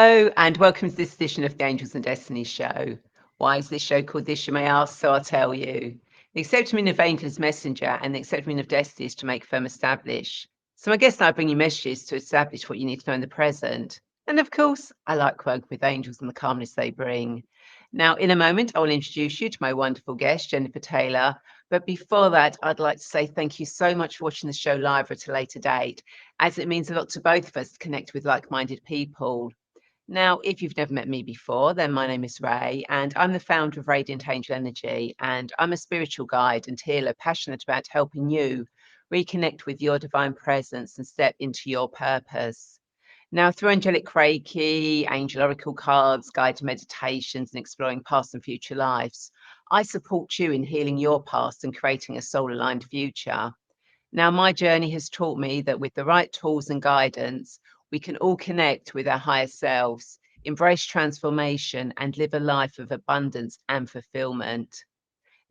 Hello, and welcome to this edition of the Angels and Destiny show. Why is this show called this, you may ask? So I'll tell you. The acceptament of angels messenger and the acceptament of destiny is to make firm establish. So I guess I bring you messages to establish what you need to know in the present. And of course, I like working with angels and the calmness they bring. Now, in a moment, I will introduce you to my wonderful guest, Jennifer Taylor. But before that, I'd like to say thank you so much for watching the show live at a later date, as it means a lot to both of us to connect with like-minded people. Now, if you've never met me before, then my name is Rae, and I'm the founder of Radiant Angel Energy, and I'm a spiritual guide and healer passionate about helping you reconnect with your divine presence and step into your purpose. Now, through angelic Reiki, angel oracle cards, guided meditations, and exploring past and future lives, I support you in healing your past and creating a soul-aligned future. Now, my journey has taught me that with the right tools and guidance, we can all connect with our higher selves, embrace transformation, and live a life of abundance and fulfillment.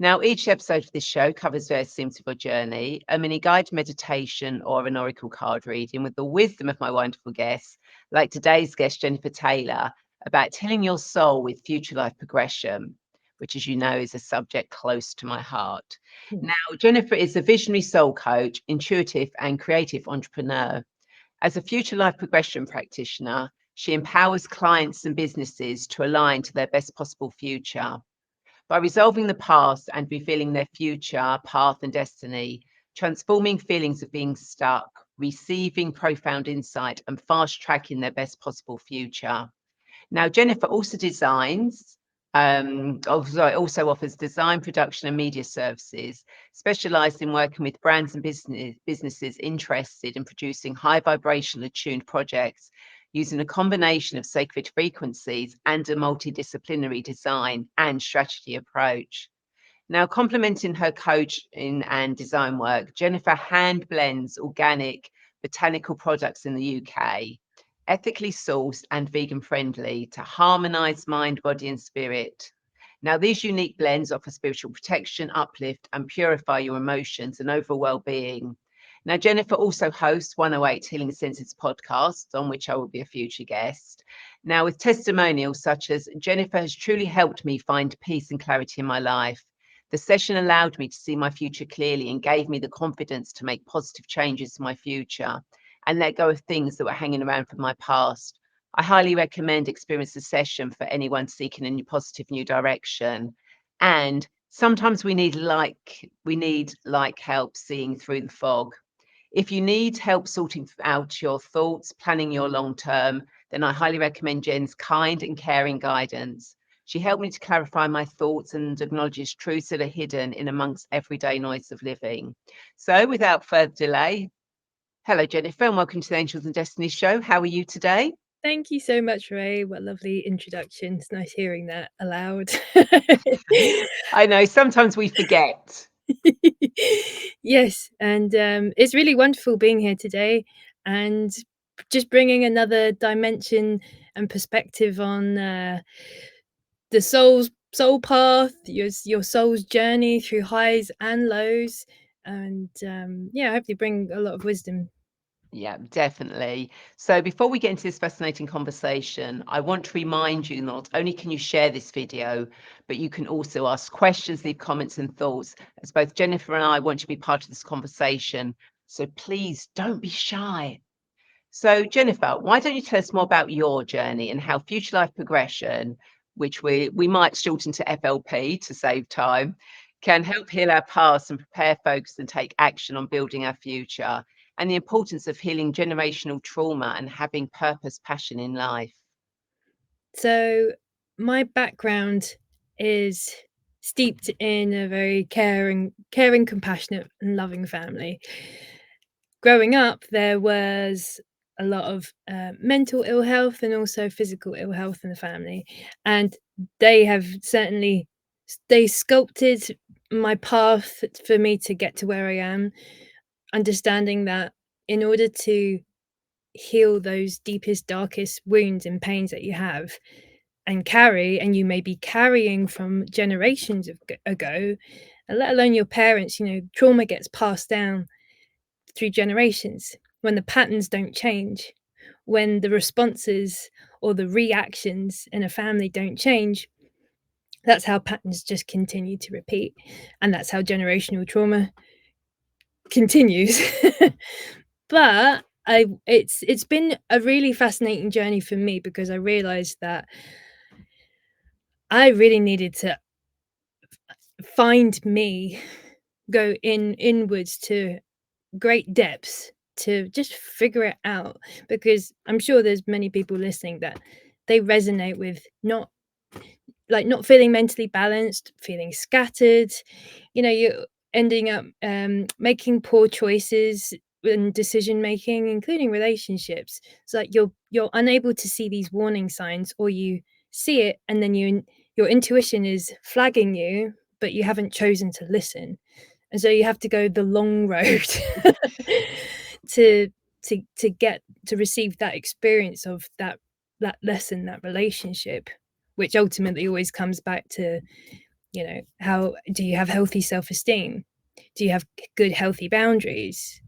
Now, each episode of this show covers various themes of your journey, a mini guided meditation, or an oracle card reading with the wisdom of my wonderful guests, like today's guest, Jennifer Taylor, about healing your soul with future life progression, which, as you know, is a subject close to my heart. Now, Jennifer is a visionary soul coach, intuitive, and creative entrepreneur. As a future life progression practitioner, she empowers clients and businesses to align to their best possible future. By resolving the past and revealing their future path and destiny, transforming feelings of being stuck, receiving profound insight, and fast tracking their best possible future. Now, Jennifer also also offers design, production, and media services, specialized in working with brands and businesses interested in producing high vibrational attuned projects using a combination of sacred frequencies and a multidisciplinary design and strategy approach. Now, complementing her coaching and design work, Jennifer hand blends organic botanical products in the UK, ethically sourced and vegan friendly, to harmonize mind, body, and spirit. Now, these unique blends offer spiritual protection, uplift, and purify your emotions and overall well-being. Now, Jennifer also hosts 108 Healing Senses podcasts, on which I will be a future guest. Now, with testimonials such as Jennifer has truly helped me find peace and clarity in my life. The session allowed me to see my future clearly and gave me the confidence to make positive changes to my future and let go of things that were hanging around from my past. I highly recommend experience the session for anyone seeking a new positive new direction. And sometimes we need like help seeing through the fog. If you need help sorting out your thoughts, planning your long term, then I highly recommend Jen's kind and caring guidance. She helped me to clarify my thoughts and acknowledges truths that are hidden in amongst everyday noise of living. So, without further delay, hello, Jennifer, and welcome to the Angels and Destiny show. How are you today? Thank you so much, Rae. What a lovely introduction. It's nice hearing that aloud. I know sometimes we forget. Yes, and it's really wonderful being here today and just bringing another dimension and perspective on the soul path, your soul's journey through highs and lows, and yeah, hopefully bring a lot of wisdom. Yeah, definitely. So before we get into this fascinating conversation, I want to remind you not only can you share this video, but you can also ask questions, leave comments and thoughts, as both Jennifer and I want to be part of this conversation. So please don't be shy. So Jennifer, why don't you tell us more about your journey and how future life progression, which we might shorten to FLP to save time, can help heal our past and prepare folks and take action on building our future, and the importance of healing generational trauma and having purpose, passion in life. So, my background is steeped in a very caring, compassionate, and loving family. Growing up, there was a lot of mental ill health and also physical ill health in the family, and they have certainly they sculpted my path for me to get to where I am, understanding that in order to heal those deepest, darkest wounds and pains that you have and you may be carrying from generations ago, and let alone your parents, trauma gets passed down through generations when the patterns don't change. when the responses or the reactions in a family don't change, that's how patterns just continue to repeat, and that's how generational trauma continues. But it's been a really fascinating journey for me, because I realized that I really needed to find me, go inwards to great depths to just figure it out, because I'm sure there's many people listening that they resonate with not feeling mentally balanced, feeling scattered. You're ending up making poor choices in decision making, including relationships. It's like you're unable to see these warning signs, or you see it and then your intuition is flagging you, but you haven't chosen to listen, and so you have to go the long road to get to receive that experience of that lesson, that relationship, which ultimately always comes back to, how do you have healthy self-esteem? Do you have good, healthy boundaries?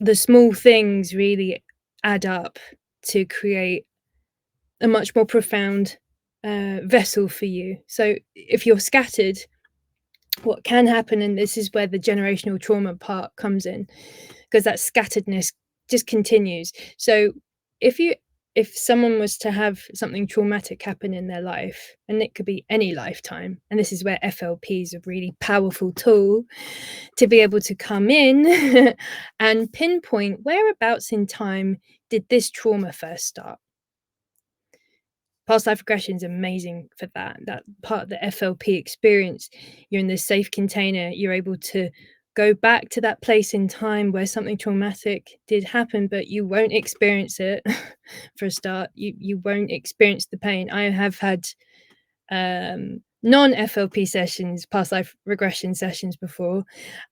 The small things really add up to create a much more profound vessel for you. So if you're scattered, what can happen, and this is where the generational trauma part comes in, because that scatteredness just continues. So if you if someone was to have something traumatic happen in their life, and it could be any lifetime, and this is where FLP is a really powerful tool to be able to come in and pinpoint whereabouts in time did this trauma first start. Past life regression is amazing for that part of the FLP experience. You're in this safe container, you're able to go back to that place in time where something traumatic did happen, but you won't experience it. For a start, you won't experience the pain. I have had non-FLP sessions, past life regression sessions before,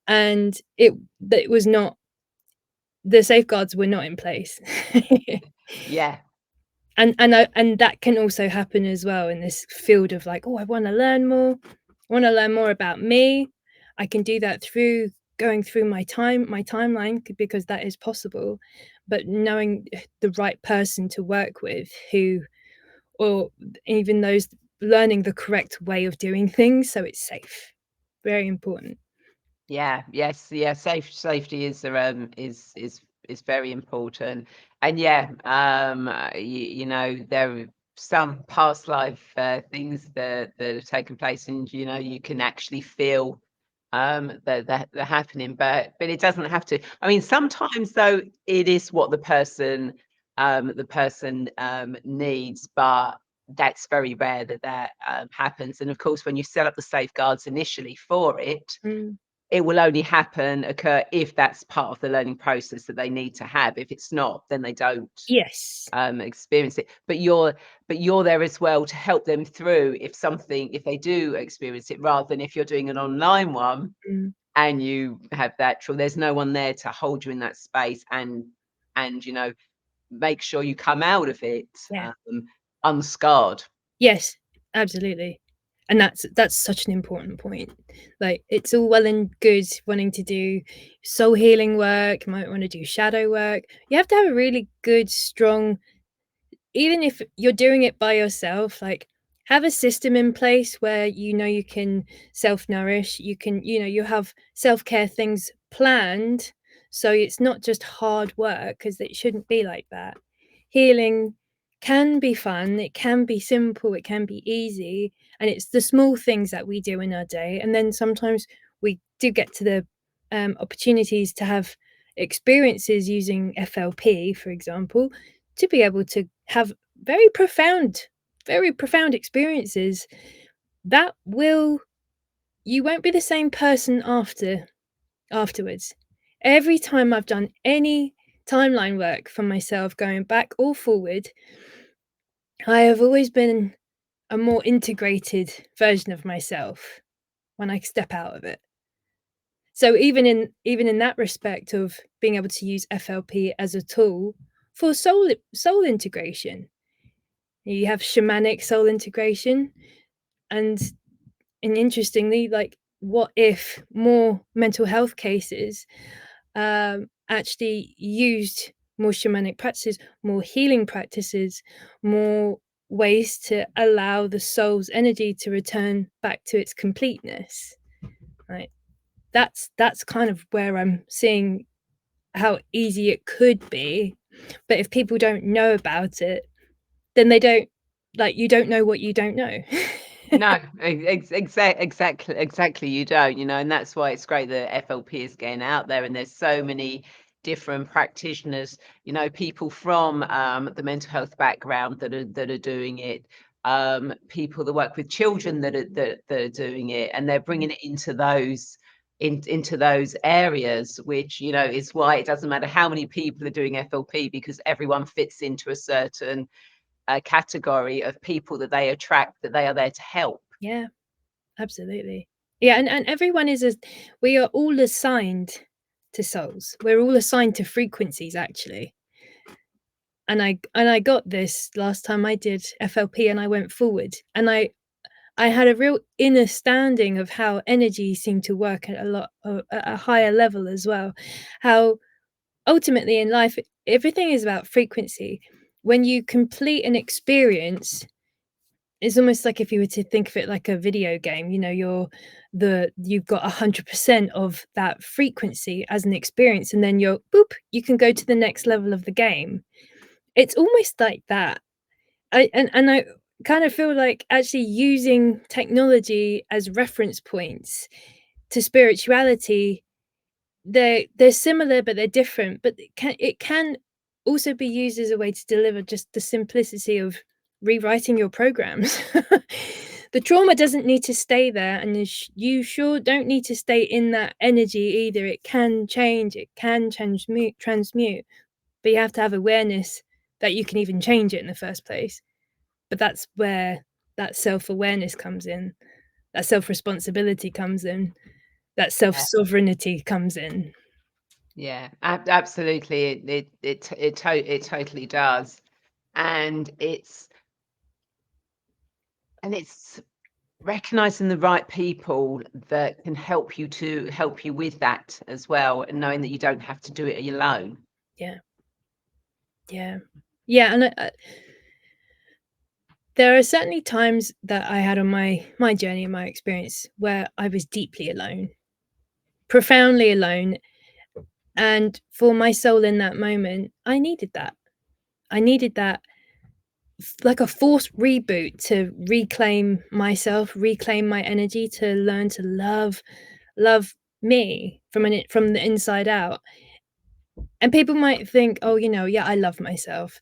and it was not, the safeguards were not in place. Yeah. And that can also happen as well in this field of like, oh, I want to learn more. I want to learn more about me. I can do that through going through my timeline, because that is possible. But knowing the right person to work with, who, or even those, learning the correct way of doing things so it's safe. Very important. Yeah, yes, yeah. Safety is very important, and yeah, there are some past life things that have taken place, and you can actually feel that they're happening, but it doesn't have to. I mean, sometimes though, it is what the person needs, but that's very rare that happens. And of course, when you set up the safeguards initially for it, Mm. it will only occur if that's part of the learning process that they need to have. If it's not, then they don't Yes. experience it. But you're there as well to help them through if they do experience it, rather than if you're doing an online one Mm. and you have that trauma. There's no one there to hold you in that space and make sure you come out of it Yeah. unscarred. Yes, absolutely. And that's such an important point. Like, it's all well and good wanting to do soul healing work, you might want to do shadow work. You have to have a really good, strong, even if you're doing it by yourself, like, have a system in place where you can self-nourish, you have self-care things planned, so it's not just hard work, because it shouldn't be like that. Healing can be fun, it can be simple, it can be easy, and it's the small things that we do in our day, and then sometimes we do get to the opportunities to have experiences using FLP, for example, to be able to have very profound experiences that will you won't be the same person afterwards. Every time I've done any timeline work for myself, going back or forward, I have always been a more integrated version of myself when I step out of it. So even in that respect of being able to use FLP as a tool for soul integration. You have shamanic soul integration, and interestingly, like, what if more mental health cases actually used more shamanic practices, more healing practices, more ways to allow the soul's energy to return back to its completeness. Right? That's kind of where I'm seeing how easy it could be. But if people don't know about it, then they don't, like, you don't know what you don't know. No, exactly. You don't, and that's why it's great that FLP is getting out there, and there's so many different practitioners, people from the mental health background that are doing it, people that work with children that are doing it, and they're bringing it into those areas, which is why it doesn't matter how many people are doing FLP, because everyone fits into a certain category of people that they attract, that they are there to help. Yeah, absolutely. Yeah, and everyone we are all assigned to souls. We're all assigned to frequencies, actually. And I got this last time I did FLP, and I went forward, and I had a real inner standing of how energy seemed to work at a higher level as well. How ultimately in life everything is about frequency. When you complete an experience, it's almost like if you were to think of it like a video game, you've got 100% of that frequency as an experience, and then you can go to the next level of the game. It's almost like that. I kind of feel like actually using technology as reference points to spirituality, they're similar, but they're different. But it can also be used as a way to deliver just the simplicity of rewriting your programs. The trauma doesn't need to stay there, and you sure don't need to stay in that energy either. It can change, it can transmute, but you have to have awareness that you can even change it in the first place. But that's where that self-awareness comes in, that self-responsibility comes in, that self-sovereignty comes in. Yeah, absolutely. It totally does, and it's recognizing the right people that can help you with that as well, and knowing that you don't have to do it alone. Yeah. Yeah. Yeah, and there are certainly times that I had on my journey and my experience where I was deeply alone, profoundly alone, and for my soul in that moment, I needed that. I needed that, like a forced reboot, to reclaim myself, reclaim my energy, to learn to love me from the inside out. And people might think, "Oh, yeah, I love myself."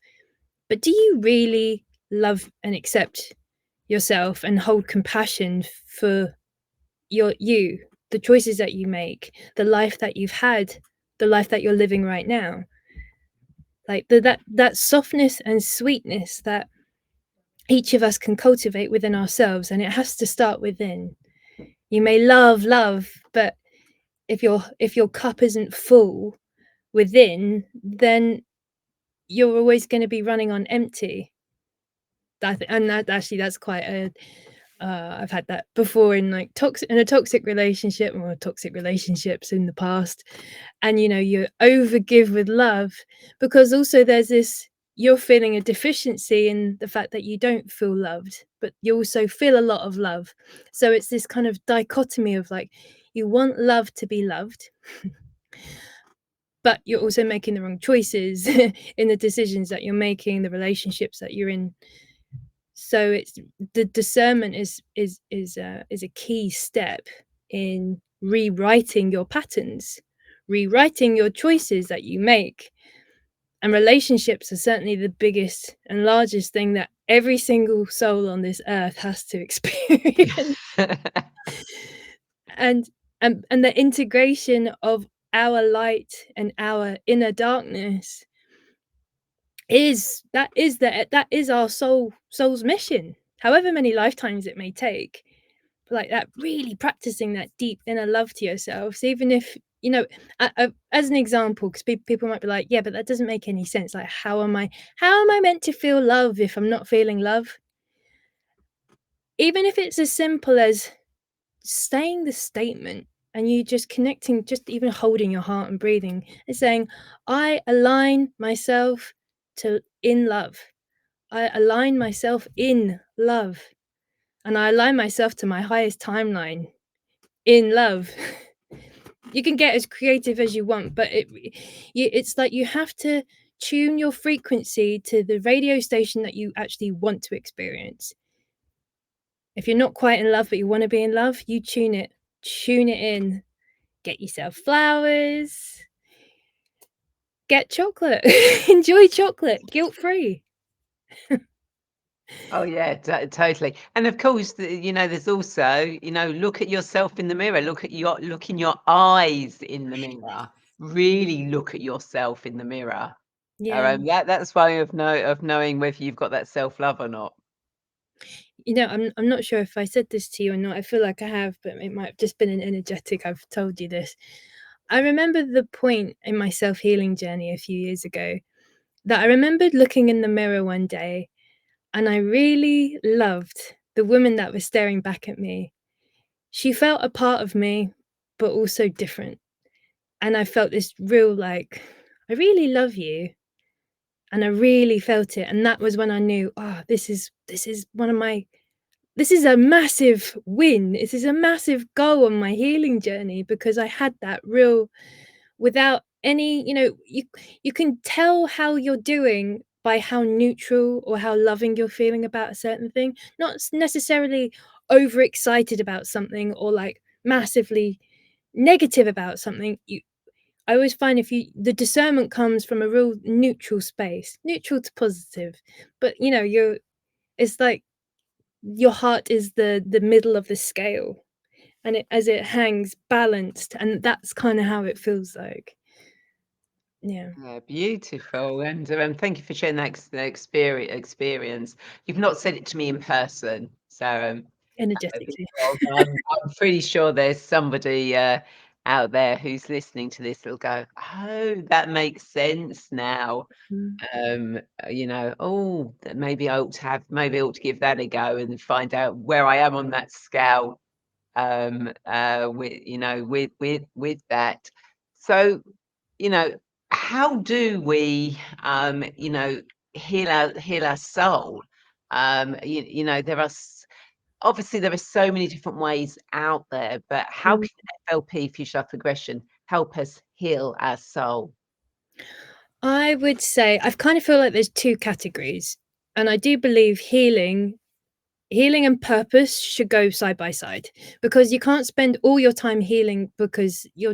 But do you really love and accept yourself and hold compassion for the choices that you make, the life that you've had, the life that you're living right now? Like that softness and sweetness that each of us can cultivate within ourselves, and it has to start within. You may love, but if your cup isn't full within, then you're always going to be running on empty. That's quite a I've had that before in a toxic relationship, or toxic relationships in the past. And you overgive with love, because also there's this, you're feeling a deficiency in the fact that you don't feel loved, but you also feel a lot of love. So it's this kind of dichotomy of, like, you want love to be loved, but you're also making the wrong choices in the decisions that you're making, the relationships that you're in. So it's the discernment is a key step in rewriting your patterns, rewriting your choices that you make. And relationships are certainly the biggest and largest thing that every single soul on this earth has to experience. and and the integration of our light and our inner darkness that is our soul's mission, however many lifetimes it may take. Like that, really practicing that deep inner love to yourself. So even if as an example, because people might be like, yeah, but that doesn't make any sense. Like, how am I meant to feel love if I'm not feeling love? Even if it's as simple as saying the statement, and you just connecting, just even holding your heart and breathing, and saying, I align myself to in love. I align myself in love, and I align myself to my highest timeline in love. You can get as creative as you want, but it's like you have to tune your frequency to the radio station that you actually want to experience. If you're not quite in love but you want to be in love, you tune it in. Get yourself flowers, get chocolate, enjoy chocolate, guilt free. Oh yeah, totally. And of course, there's also, look at yourself in the mirror. Look in your eyes in the mirror. Really look at yourself in the mirror. Yeah. That's way of knowing whether you've got that self-love or not. I'm not sure if I said this to you or not. I feel like I have, but it might have just been an energetic. I've told you this. I remember the point in my self-healing journey a few years ago that I remembered looking in the mirror one day, and I really loved the woman that was staring back at me. She felt a part of me, but also different. And I felt this real, like, I really love you. And I really felt it. And that was when I knew, this is one of my, this is a massive win. This is a massive goal on my healing journey, because I had that real, without any, you can tell how you're doing by how neutral or how loving you're feeling about a certain thing, not necessarily overexcited about something or like massively negative about something. I always find, if you the discernment comes from a real neutral space, neutral to positive, but it's like your heart is the middle of the scale, and as it hangs balanced, and that's kind of how it feels like. Yeah. Yeah, beautiful. And thank you for sharing that experience. You've not said it to me in person, so Energetically. I'm pretty sure there's somebody out there who's listening to this that'll go, "Oh, that makes sense now." Mm. Maybe I ought to give that a go and find out where I am on that scale. With that. So, you know, how do we, heal our soul? Obviously there are so many different ways out there, but how Mm. can FLP, Future Life Progression, help us heal our soul? I would say I kind of feel like there's two categories, and I do believe healing and purpose should go side by side, because you can't spend all your time healing, because you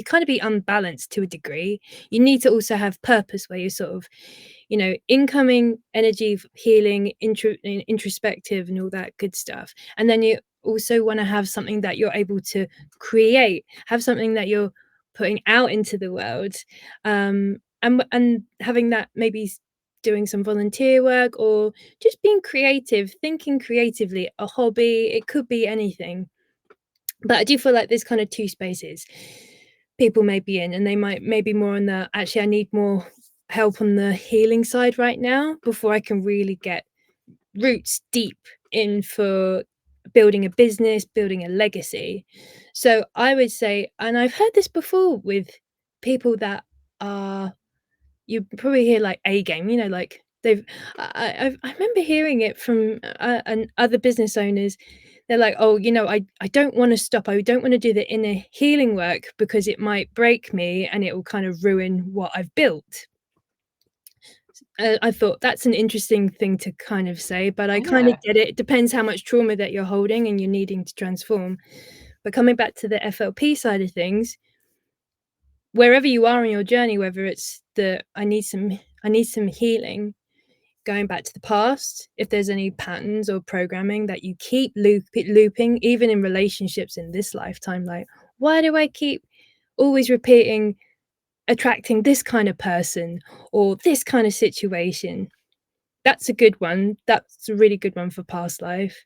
kind of be unbalanced to a degree. You need to also have purpose, where you're sort of, incoming energy, healing, introspective, and all that good stuff, and then you also want to have something that you're able to create, have something that you're putting out into the world, and having that, maybe doing some volunteer work, or just being creative, thinking creatively, a hobby, it could be anything. But I do feel like there's kind of two spaces people may be in, and they might maybe more on the, actually I need more help on the healing side right now before I can really get roots deep in for building a business, building a legacy. So I would say, and I've heard this before with people that are, you probably hear like A game, like they've, I remember hearing it from and other business owners. They're like, oh, I don't want to stop. I don't want to do the inner healing work because it might break me and it will kind of ruin what I've built. I thought that's an interesting thing to kind of say, but I kind of Yeah. get it. It depends how much trauma that you're holding and you're needing to transform. But coming back to the FLP side of things, wherever you are in your journey, whether it's the I need some healing, going back to the past, if there's any patterns or programming that you keep looping, even in relationships in this lifetime, like, why do I keep always repeating attracting this kind of person or this kind of situation? That's a good one. That's a really good one for past life.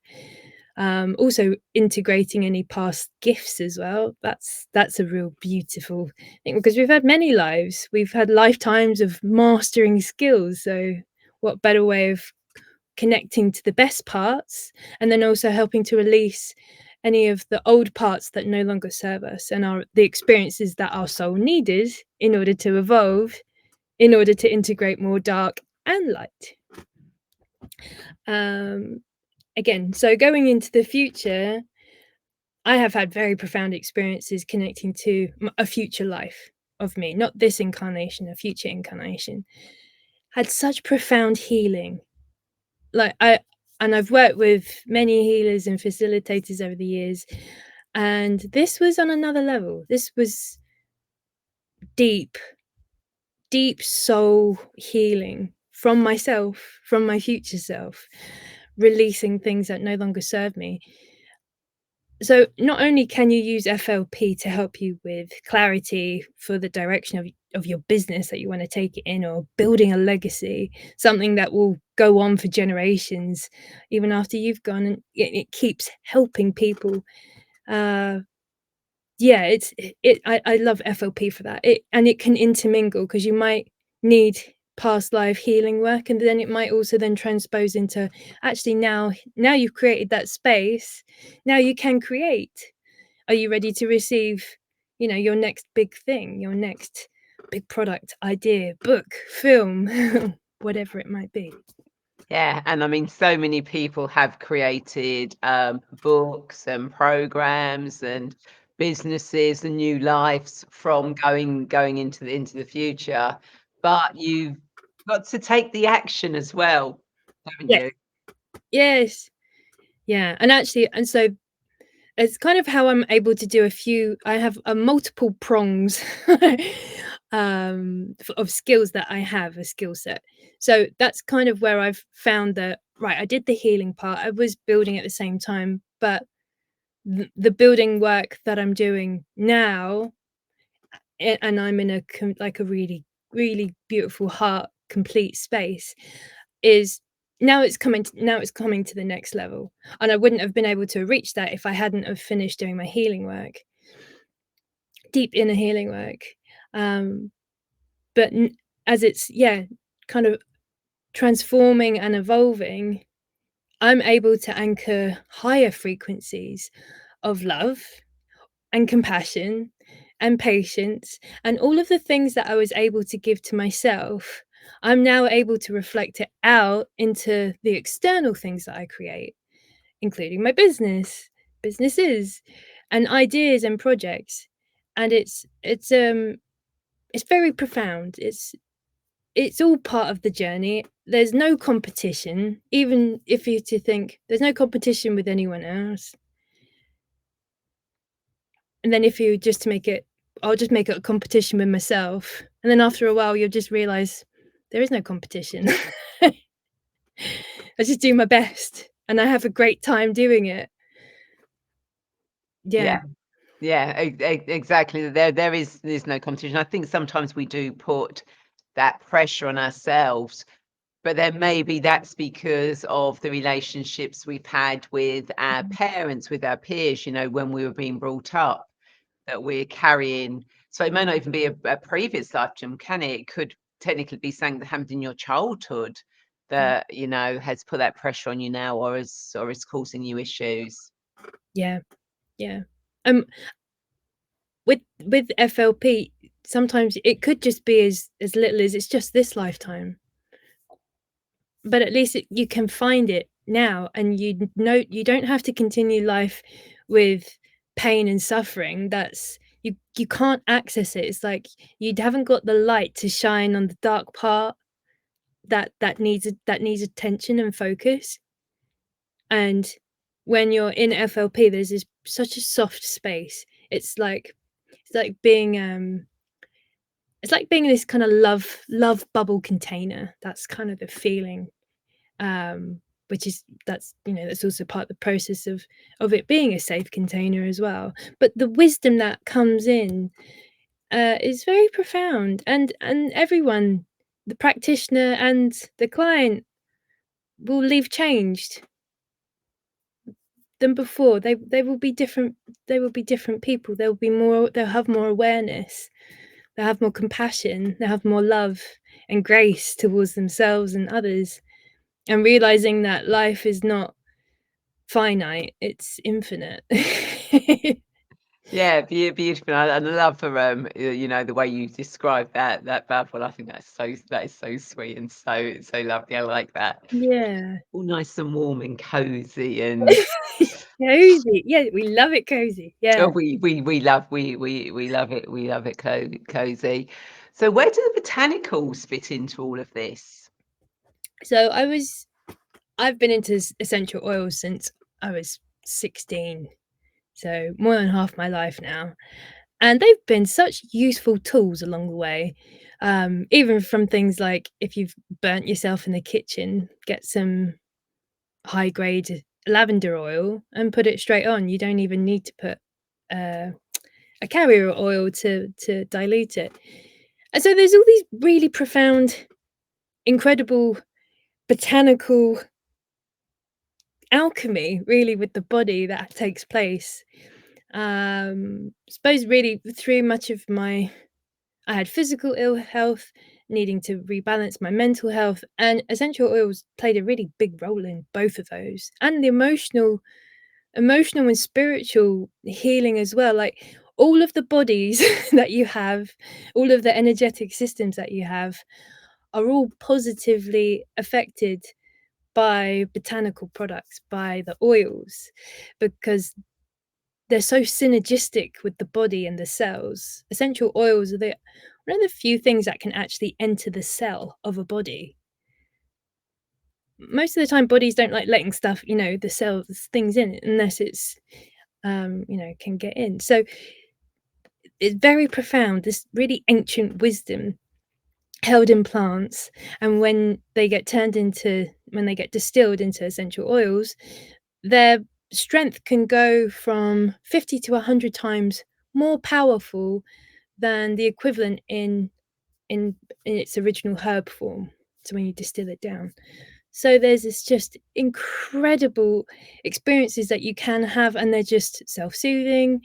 Also integrating any past gifts as well. That's a real beautiful thing, because we've had many lives. We've had lifetimes of mastering skills. So what better way of connecting to the best parts, and then also helping to release any of the old parts that no longer serve us and the experiences that our soul needed in order to evolve, in order to integrate more dark and light. Again, so going into the future, I have had very profound experiences connecting to a future life of me, not this incarnation, a future incarnation. Had such profound healing. I've worked with many healers and facilitators over the years, and this was on another level. This was deep soul healing from myself, from my future self, releasing things that no longer serve me. So not only can you use FLP to help you with clarity for the direction of your business that you want to take it in, or building a legacy, something that will go on for generations, even after you've gone, and it keeps helping people. I love FLP for that. It can intermingle, because you might need past life healing work, and then it might also then transpose into, actually, now you've created that space, now you can create. Are you ready to receive, your next big thing, your next big product, idea, book, film, whatever it might be? Yeah, and I mean, so many people have created books and programs and businesses and new lives from going into the future. But you've got to take the action as well, haven't Yes. you? Yes. Yeah. And so it's kind of how I'm able to do I have multiple prongs of skills that I have, a skill set. So that's kind of where I've found that, right, I did the healing part, I was building at the same time, but the building work that I'm doing now, and I'm in a really, really beautiful heart complete space, is now it's coming to the next level, and I wouldn't have been able to reach that if I hadn't have finished doing my healing work, deep inner healing work. But as it's kind of transforming and evolving, I'm able to anchor higher frequencies of love and compassion and patience, and all of the things that I was able to give to myself, I'm now able to reflect it out into the external things that I create, including my businesses, and ideas and projects. And it's very profound. It's all part of the journey. There's no competition, even if you to think there's no competition with anyone else. And then if you just to make it, I'll just make it a competition with myself. And then after a while, you'll just realize there is no competition. I just do my best, and I have a great time doing it. Yeah. Yeah. Yeah, exactly. There's no competition. I think sometimes we do put that pressure on ourselves, but then maybe that's because of the relationships we've had with our parents, with our peers, when we were being brought up, that we're carrying. So it may not even be a previous lifetime, can it? It could technically be something that happened in your childhood that, has put that pressure on you now, or is causing you issues. Yeah. Yeah. Um, with FLP, sometimes it could just be as little as it's just this lifetime. But at least you can find it now, and you don't have to continue life with pain and suffering. That's you can't access it. It's like you haven't got the light to shine on the dark part that needs attention and focus. And when you're in FLP, there's such a soft space. It's like being this kind of love bubble container. That's kind of the feeling. Which is that's also part of the process of it being a safe container as well. But the wisdom that comes in is very profound, and everyone, the practitioner and the client, will leave changed than before. They will be different. They will be different people. They'll have more awareness. They'll have more compassion. They'll have more love and grace towards themselves and others, and realizing that life is not finite, it's infinite. Yeah, beautiful. I love you know, the way you describe that bubble. I think that is so sweet and so lovely. I like that. Yeah. All nice and warm and cozy and Cozy. Yeah, we love it cozy. oh, Yeah. we love it. We love it cozy. So where do the botanicals fit into all of this? So I've been into essential oils since I was 16. So more than half my life now. And they've been such useful tools along the way. Even from things like if you've burnt yourself in the kitchen, get some high grade lavender oil and put it straight on. You don't even need to put uh, a carrier oil to dilute it. And so there's all these really profound, incredible botanical alchemy really with the body that takes place. Suppose really through much of my I had physical ill health, needing to rebalance my mental health, and essential oils played a really big role in both of those, and the emotional and spiritual healing as well. Like all of the bodies that you have, all of the energetic systems that you have, are all positively affected by botanical products, by the oils, because they're so synergistic with the body and the cells. Essential oils are one of the few things that can actually enter the cell of a body. Most of the time, bodies don't like letting stuff, the cells, things in it, unless it's, can get in. So it's very profound, this really ancient wisdom held in plants. And when they get distilled into essential oils, their strength can go from 50 to 100 times more powerful than the equivalent in in its original herb form. So when you distill it down. So there's this just incredible experiences that you can have, and they're just self-soothing,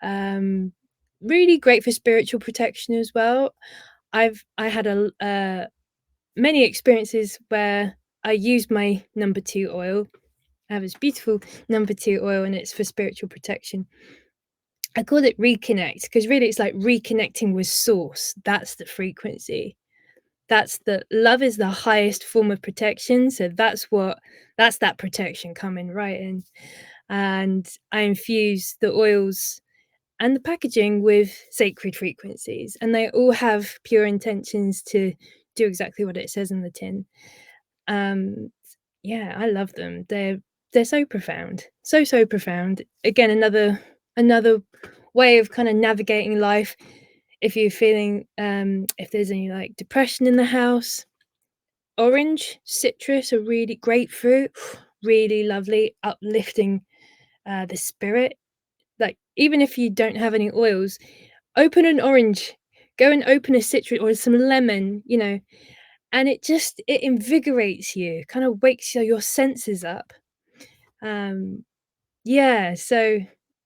um, really great for spiritual protection as well. I had many experiences where I used my number two oil. I have this beautiful number two oil, and it's for spiritual protection. I call it reconnect because really it's like reconnecting with source. That's the frequency. That's the love is the highest form of protection. So that's that protection coming right in. And I infuse the oils and the packaging with sacred frequencies, and they all have pure intentions to do exactly what it says in the tin. Um, yeah, I love them. They're so profound. So profound. Again, another way of kind of navigating life. If you're feeling if there's any like depression in the house, orange, citrus are really grapefruit, really lovely, uplifting the spirit. Like even if you don't have any oils, open an orange, go and open a citrus or some lemon, and it invigorates you, kind of wakes your senses up. Um, yeah, so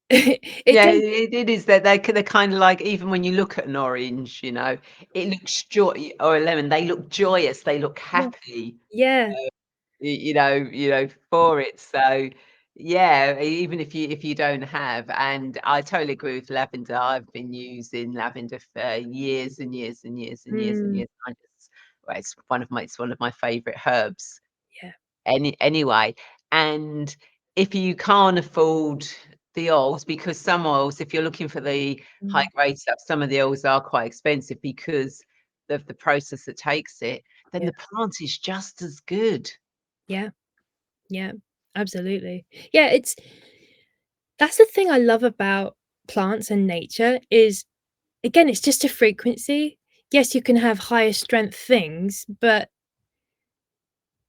it Yeah, does. it is that they're kind of like even when you look at an orange, you know, it looks joy or a lemon, they look joyous, they look Yeah, happy. yeah, You know, for it. So yeah, even if you don't have, and I totally agree with lavender. I've been using lavender for years and years and years and years and mm, years. Well, it's one of my favorite herbs. yeah, Anyway, and if you can't afford the oils, because some oils, if you're looking for the high mm, grade stuff, some of the oils are quite expensive because of the process that takes it, then yeah, the plant is just as good. yeah, yeah, absolutely. Yeah, that's the thing I love about plants and nature is, again, it's just a frequency. Yes, you can have higher strength things, but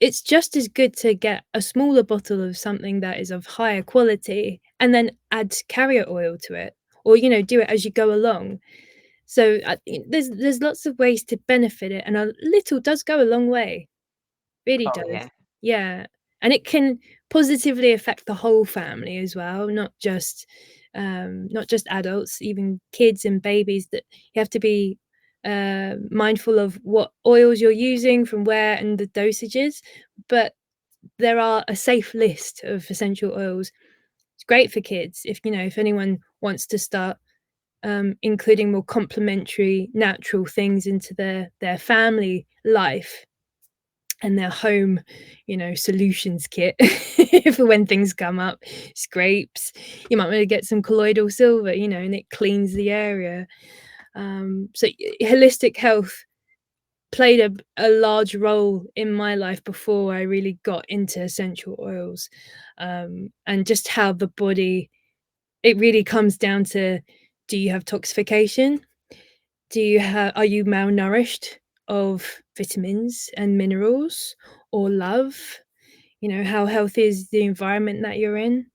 it's just as good to get a smaller bottle of something that is of higher quality and then add carrier oil to it, or do it as you go along. So there's lots of ways to benefit it, and a little does go a long way. Really Oh, does. yeah. Yeah, and it can positively affect the whole family as well, not just adults, even kids and babies, that you have to be, mindful of what oils you're using from where and the dosages, but there are a safe list of essential oils. It's great for kids if if anyone wants to start including more complementary natural things into their family life and their home, solutions kit for when things come up. Scrapes. You might want to get some colloidal silver, and it cleans the area. So holistic health played a large role in my life before I really got into essential oils, and just how the body. It really comes down to: do you have toxification? Are you malnourished of vitamins and minerals or love? How healthy is the environment that you're in?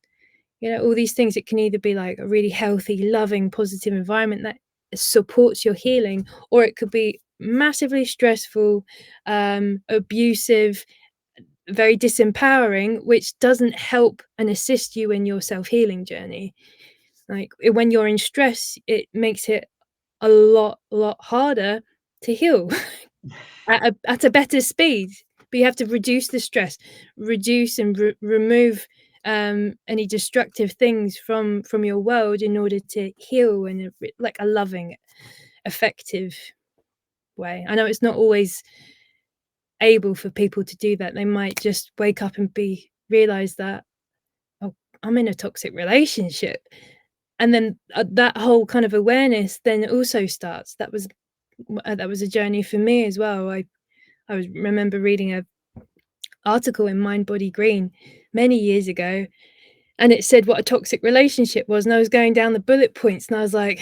All these things. It can either be like a really healthy, loving, positive environment that supports your healing, or it could be massively stressful, abusive, very disempowering, which doesn't help and assist you in your self-healing journey. Like when you're in stress, it makes it a lot harder to heal at a better speed. But you have to reduce the stress, reduce and remove any destructive things from your world in order to heal in like a loving, effective way. I know it's not always able for people to do that. They might just wake up and realize that, oh, I'm in a toxic relationship, and then that whole kind of awareness then also starts. That was a journey for me as well. Remember reading a article in Mind Body Green many years ago, and it said what a toxic relationship was, and I was going down the bullet points, and I was like,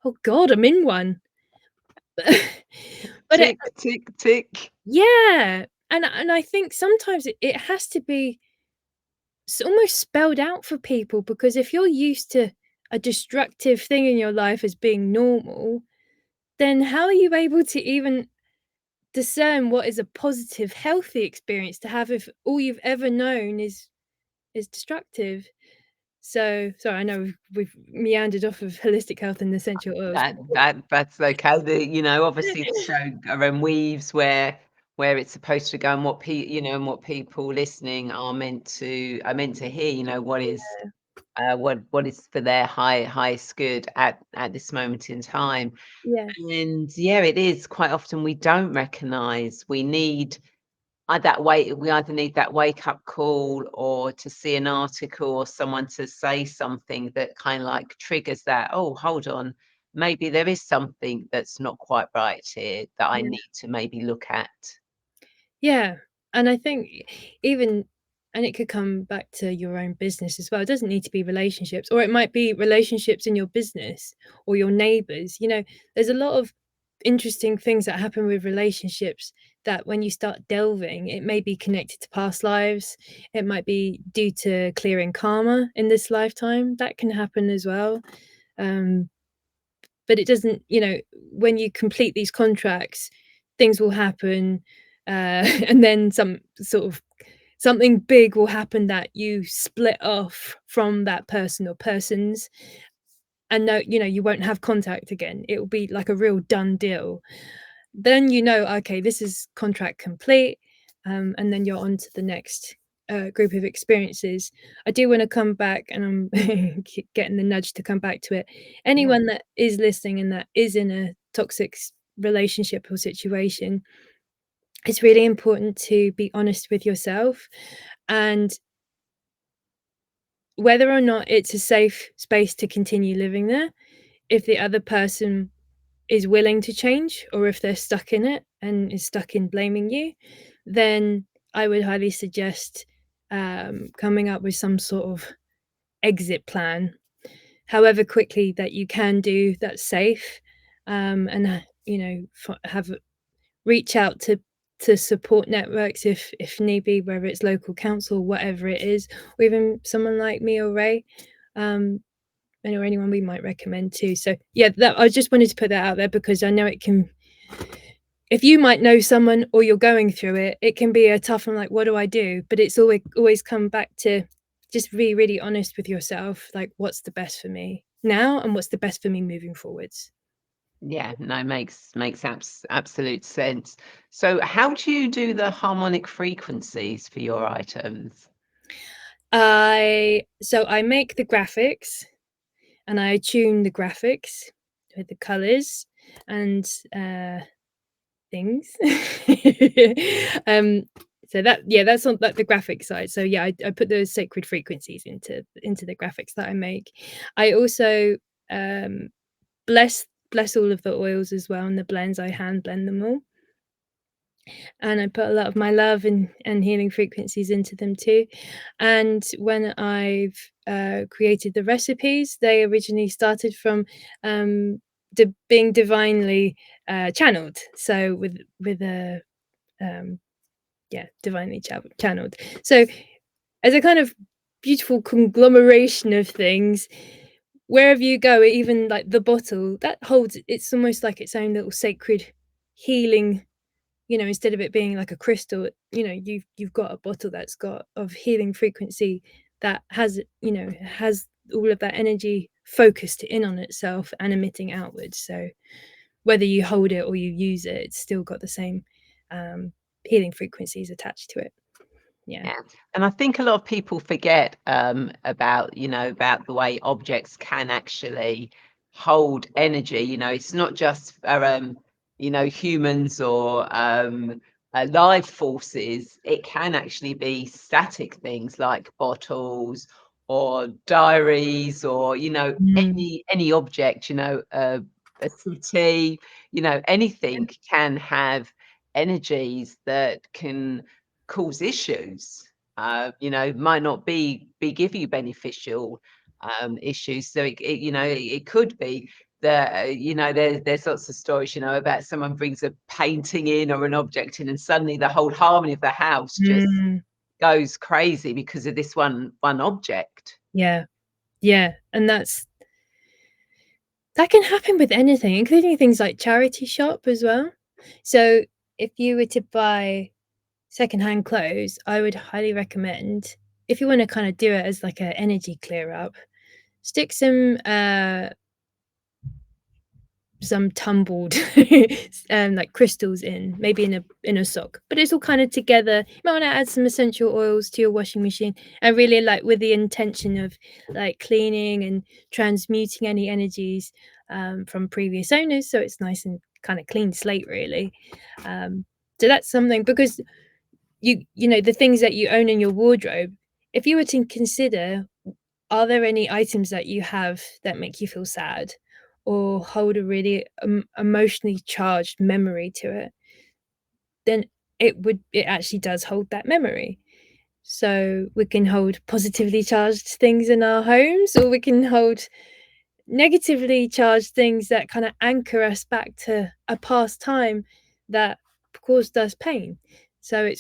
oh god, I'm in one. But Tick, tick, tick. yeah, and I think sometimes it has to be almost spelled out for people, because if you're used to a destructive thing in your life as being normal, then how are you able to even discern what is a positive, healthy experience to have if all you've ever known is destructive? So sorry, I know we've meandered off of holistic health and essential oils. That's okay. Obviously the show weaves where it's supposed to go, and and what people listening are meant to hear. What is what is for their highest good at this moment in time. Yeah, And yeah, it is quite often we don't recognize we need we either need that wake up call, or to see an article or someone to say something that kind of like triggers that, oh, hold on, maybe there is something that's not quite right here that I yeah. need to maybe look at. Yeah, and I think even and it could come back to your own business as well. It doesn't need to be relationships, or it might be relationships in your business or your neighbors. There's a lot of interesting things that happen with relationships that when you start delving, it may be connected to past lives. It might be due to clearing karma in this lifetime. That can happen as well. Um, but it doesn't, when you complete these contracts, things will happen, and then something big will happen that you split off from that person or persons, and no, you won't have contact again. It will be like a real done deal. Then okay, this is contract complete, and then you're on to the next group of experiences. I do want to come back, and I'm getting the nudge to come back to it. Yeah. Anyone that is listening and that is in a toxic relationship or situation, it's really important to be honest with yourself, and whether or not it's a safe space to continue living there, if the other person is willing to change, or if they're stuck in it and is stuck in blaming you, then I would highly suggest coming up with some sort of exit plan, however quickly that you can do that's safe, and have reach out to support networks if need be, whether it's local council, whatever it is, or even someone like me or Rae, or anyone we might recommend too. So yeah, that I just wanted to put that out there, because I know it can, if you might know someone or you're going through it, it can be a tough one, like, what do I do? But it's always come back to just be really honest with yourself, like, what's the best for me now and what's the best for me moving forwards. Yeah, no, makes absolute sense. So how do you do the harmonic frequencies for your items? I make the graphics and I tune the graphics with the colors and things. So that's on like the graphic side. So yeah, I put those sacred frequencies into the graphics that I make. I also um bless all of the oils as well, and the blends. I hand blend them all, and I put a lot of my love and healing frequencies into them too. And when I've created the recipes, they originally started from being divinely channeled. So with a divinely channeled. So as a kind of beautiful conglomeration of things, wherever you go, even like the bottle that holds, it's almost like its own little sacred healing. Instead of it being like a crystal, you've got a bottle that's got of healing frequency that has all of that energy focused in on itself and emitting outwards. So whether you hold it or you use it, it's still got the same healing frequencies attached to it. Yeah. Yeah, and I think a lot of people forget about about the way objects can actually hold energy. It's not just for humans or live forces. It can actually be static things like bottles or diaries or Mm. any object. A city. Anything can have energies that can cause issues. Might not give you beneficial issues. So it could be that there's lots of stories about someone brings a painting in or an object in, and suddenly the whole harmony of the house just Mm. goes crazy because of this one object. Yeah. Yeah. And that can happen with anything, including things like charity shop as well. So if you were to buy secondhand clothes, I would highly recommend, if you want to kind of do it as like an energy clear up, stick some tumbled like crystals in, maybe in a sock, but it's all kind of together. You might want to add some essential oils to your washing machine, and really like with the intention of like cleaning and transmuting any energies from previous owners, so it's nice and kind of clean slate really. So that's something, because the things that you own in your wardrobe, if you were to consider, are there any items that you have that make you feel sad or hold a really emotionally charged memory to it, then it actually does hold that memory. So we can hold positively charged things in our homes, or we can hold negatively charged things that kind of anchor us back to a past time that caused us pain. So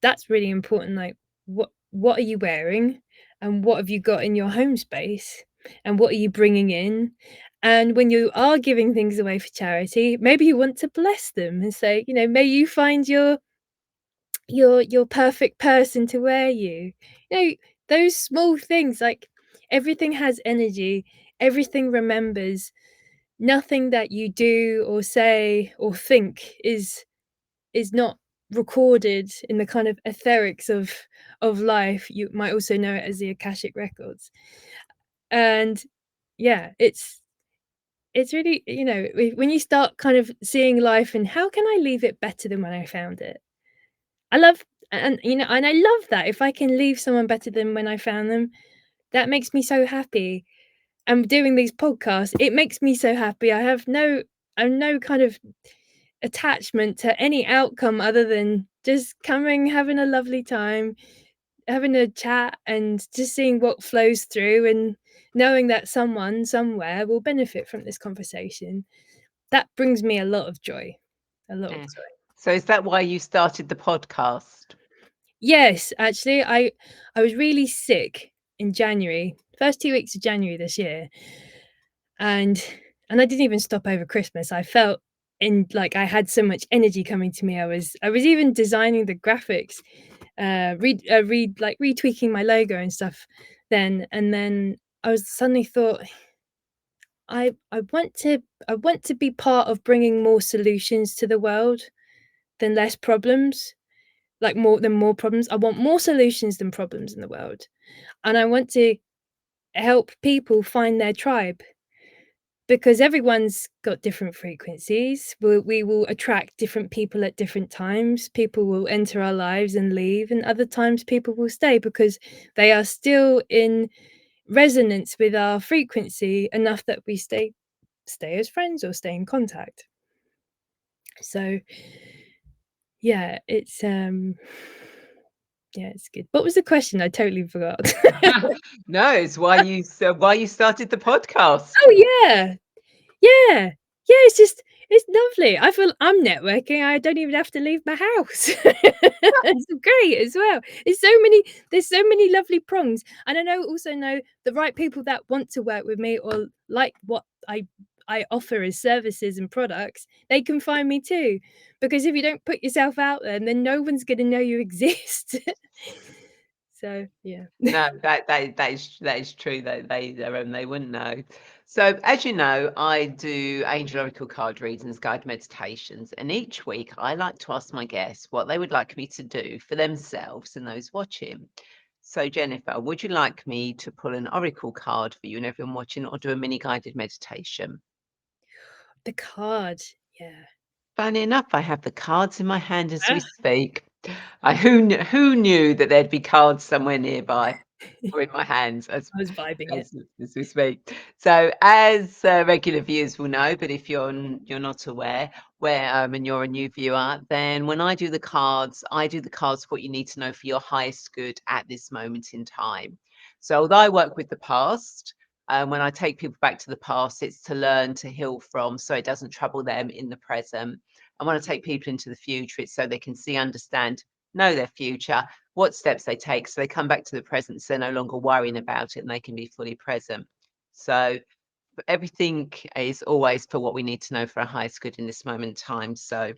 that's really important. Like, what are you wearing, and what have you got in your home space, and what are you bringing in? And when you are giving things away for charity, maybe you want to bless them and say, may you find your perfect person to wear you. Those small things, like, everything has energy, everything remembers. Nothing that you do or say or think is not recorded in the kind of etherics of life. You might also know it as the Akashic records. And yeah, it's really, when you start kind of seeing life and how can I leave it better than when I found it. I love and I love that. If I can leave someone better than when I found them, that makes me so happy. And doing these podcasts, it makes me so happy. I have no kind of attachment to any outcome other than just coming, having a lovely time, having a chat, and just seeing what flows through, and knowing that someone somewhere will benefit from this conversation. That brings me a lot of joy. A lot of Yeah. joy. So is that why you started the podcast? Yes, actually, I was really sick in January, first 2 weeks of January this year, and I didn't even stop over Christmas. I felt like I had so much energy coming to me. I was even designing the graphics, retweaking my logo and stuff then, and then I was suddenly thought, I want to be part of bringing more solutions to the world than less problems, like more problems. I want more solutions than problems in the world. And I want to help people find their tribe because everyone's got different frequencies. We will attract different people at different times. People will enter our lives and leave, and other times people will stay because they are still in resonance with our frequency enough that we stay as friends or stay in contact. So yeah, it's good. What was the question? I totally forgot. No, it's why you started the podcast. Oh yeah. Yeah. Yeah, it's lovely. I feel I'm networking. I don't even have to leave my house. It's great as well. There's so many lovely prongs. And also know the right people that want to work with me or like what I offer as services and products, they can find me too. Because if you don't put yourself out there, then no one's gonna know you exist. So yeah. No, that is true. They wouldn't know. So, as you know, I do angel oracle card readings, guided meditations, and each week I like to ask my guests what they would like me to do for themselves and those watching. So, Jennifer, would you like me to pull an oracle card for you and everyone watching, or do a mini guided meditation? The card. Yeah. Funny enough, I have the cards in my hand as we Ah, speak. Who knew that there'd be cards somewhere nearby or in my hands I was vibing it. as we speak. So, as regular viewers will know, but if you're not aware, and you're a new viewer, then when I do the cards, I do the cards for what you need to know for your highest good at this moment in time. So, although I work with the past. When I take people back to the past, it's to learn to heal from so it doesn't trouble them in the present. I want to take people into the future, it's so they can see, understand, know their future, what steps they take so they come back to the present so they're no longer worrying about it and they can be fully present. So everything is always for what we need to know for our highest good in this moment in time. So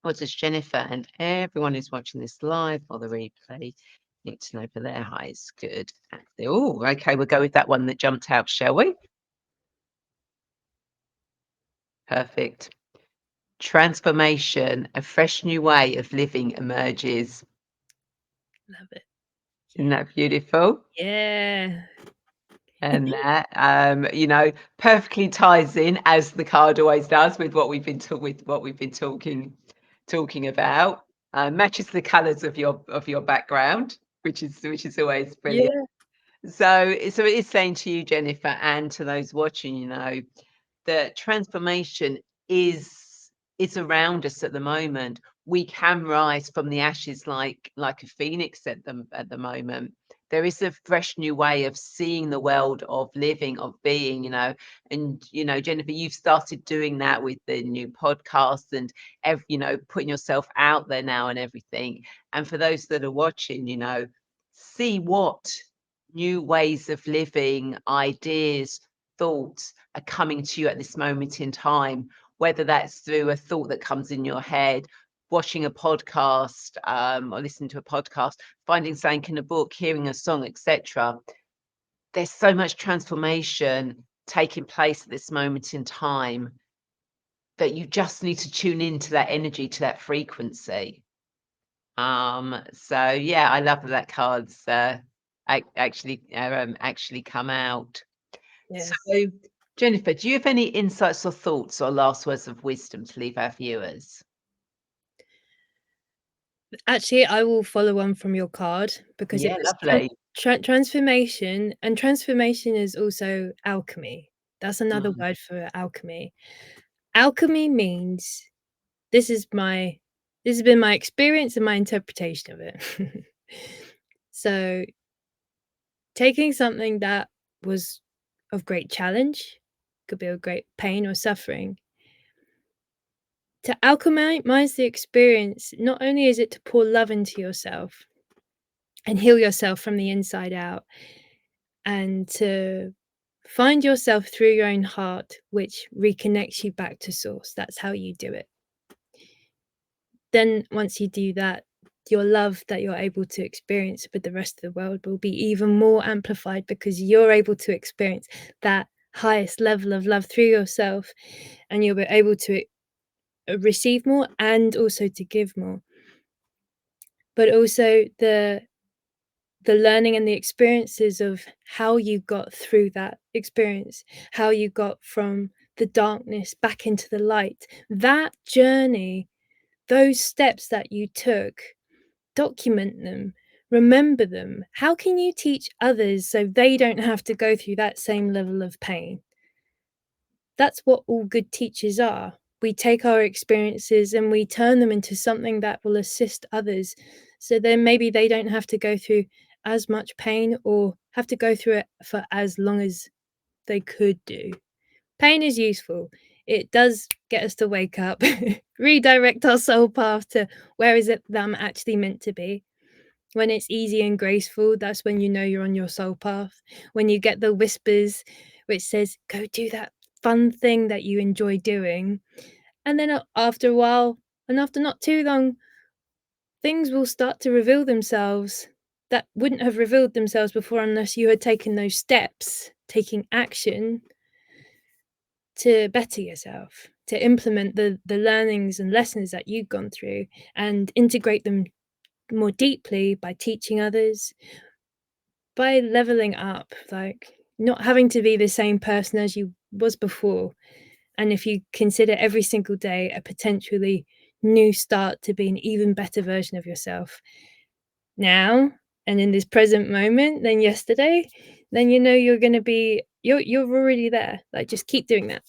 what does Jennifer and everyone who's watching this live or the replay need to know for their highest good? Oh, okay, we'll go with that one that jumped out, shall we? Perfect. Transformation, a fresh new way of living emerges. Love it. Isn't that beautiful? Yeah. And that, perfectly ties in as the card always does with what we've been talking about. Matches the colours of your background, which is always brilliant. Yeah. So it is saying to you, Jennifer, and to those watching, that transformation is around us at the moment. We can rise from the ashes like a phoenix at the moment. There is a fresh new way of seeing the world, of living, of being, and Jennifer, you've started doing that with the new podcast and putting yourself out there now and everything. And for those that are watching, see what new ways of living, ideas, thoughts are coming to you at this moment in time, whether that's through a thought that comes in your head, watching a podcast, or listening to a podcast, finding something in a book, hearing a song, etc. There's so much transformation taking place at this moment in time that you just need to tune into that energy, to that frequency. So yeah, I love that cards actually come out. So, Yes. Jennifer, do you have any insights or thoughts or last words of wisdom to leave our viewers? Actually, I will follow on from your card because it Yeah, was lovely. transformation, and transformation is also alchemy. That's another Mm. word for alchemy. Alchemy means this is my this has been my experience and my interpretation of it. So, taking something that was of great challenge, could be of great pain or suffering, to alchemize the experience, not only is it to pour love into yourself and heal yourself from the inside out, and to find yourself through your own heart, which reconnects you back to source. That's how you do it. Then, once you do that, your love that you're able to experience with the rest of the world will be even more amplified because you're able to experience that highest level of love through yourself, and you'll be able to receive more and also to give more. But also the learning and the experiences of how you got through that experience, how you got from the darkness back into the light, that journey, those steps that you took, document them, remember them. How can you teach others so they don't have to go through that same level of pain? That's what all good teachers are. We take our experiences and we turn them into something that will assist others. So then maybe they don't have to go through as much pain or have to go through it for as long as they could do. Pain is useful. It does get us to wake up, redirect our soul path to where is it that I'm actually meant to be. When it's easy and graceful, that's when you know you're on your soul path. When you get the whispers which says, go do that fun thing that you enjoy doing. And then after a while, and after not too long, things will start to reveal themselves that wouldn't have revealed themselves before unless you had taken those steps, taking action to better yourself, to implement the learnings and lessons that you've gone through and integrate them more deeply by teaching others, by leveling up, like not having to be the same person as you was before. And if you consider every single day a potentially new start to be an even better version of yourself now and in this present moment than yesterday, then you know you're going to be you're already there. Like just keep doing that.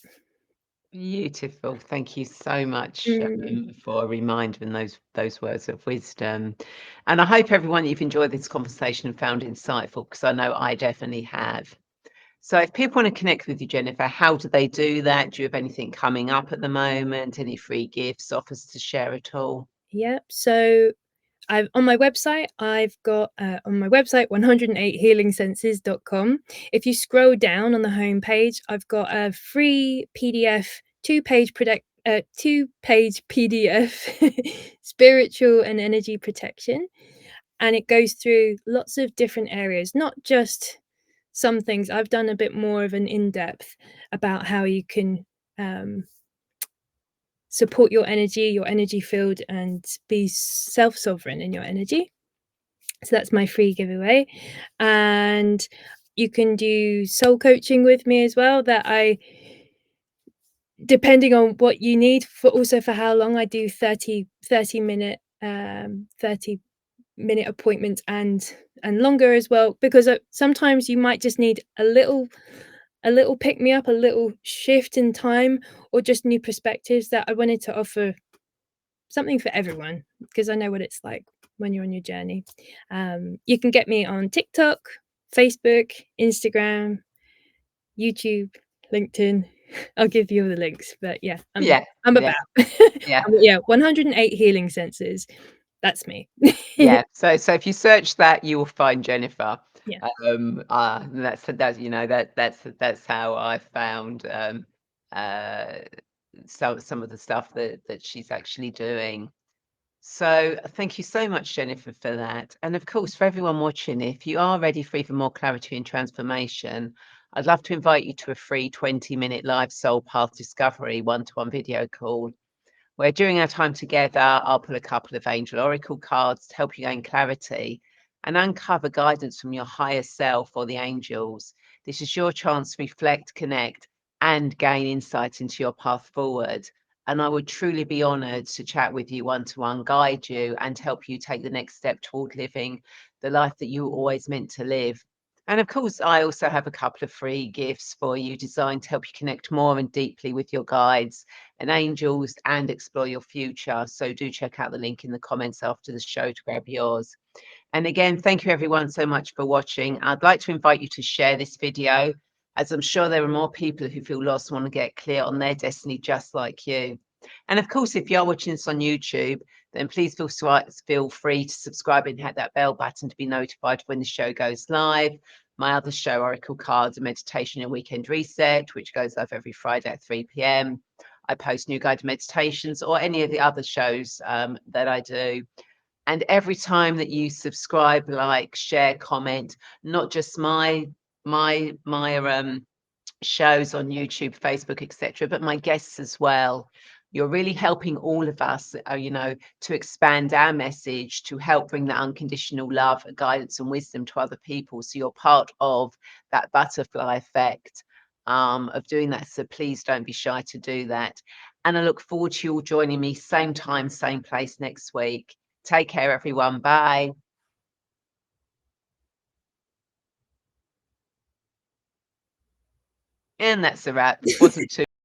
Beautiful. Thank you so much Mm. for a reminder and those words of wisdom. And I hope everyone you've enjoyed this conversation and found it insightful, because I know I definitely have. So if people want to connect with you, Jennifer, how do they do that? Do you have anything coming up at the moment? Any free gifts, offers to share at all? Yep. So I've on my website, I've got on my website 108healingsenses.com. If you scroll down on the homepage, I've got a free PDF, two-page PDF, spiritual and energy protection, and it goes through lots of different areas, not just some things. I've done a bit more of an in-depth about how you can support your energy field, and be self-sovereign in your energy. So that's my free giveaway. And you can do soul coaching with me as well, that I, depending on what you need, for also for how long, I do 30-minute 30-minute appointments and longer as well, because sometimes you might just need a little pick me up, a little shift in time, or just new perspectives. That I wanted to offer something for everyone, because I know what it's like when you're on your journey. You can get me on TikTok, Facebook, Instagram, YouTube, LinkedIn. I'll give you all the links, but yeah, Yeah, I'm yeah, about. yeah. Yeah, 108 healing senses. That's me. Yeah. So if you search that, you will find Jennifer. Yeah. That's how I found uh some of the stuff that she's actually doing. So thank you so much, Jennifer, for that. And of course, for everyone watching, if you are ready for even more clarity and transformation, I'd love to invite you to a free 20-minute live soul path discovery one-to-one video call, where during our time together, I'll pull a couple of angel oracle cards to help you gain clarity and uncover guidance from your higher self or the angels. This is your chance to reflect, connect, and gain insight into your path forward. And I would truly be honored to chat with you one-to-one, guide you, and help you take the next step toward living the life that you were always meant to live. And of course, I also have a couple of free gifts for you designed to help you connect more and deeply with your guides and angels and explore your future. So do check out the link in the comments after the show to grab yours. And again, thank you everyone so much for watching. I'd like to invite you to share this video, as I'm sure there are more people who feel lost, want to get clear on their destiny just like you. And of course, if you are watching this on YouTube, then please feel free to subscribe and hit that bell button to be notified when the show goes live. My other show, Oracle Cards and Meditation and Weekend Reset, which goes live every Friday at 3 p.m. I post new guided meditations or any of the other shows that I do. And every time that you subscribe, like, share, comment, not just my shows on YouTube, Facebook, etc., but my guests as well. You're really helping all of us, to expand our message, to help bring that unconditional love, guidance, and wisdom to other people. So you're part of that butterfly effect of doing that. So please don't be shy to do that. And I look forward to you all joining me, same time, same place next week. Take care, everyone. Bye. And that's a wrap. Wasn't too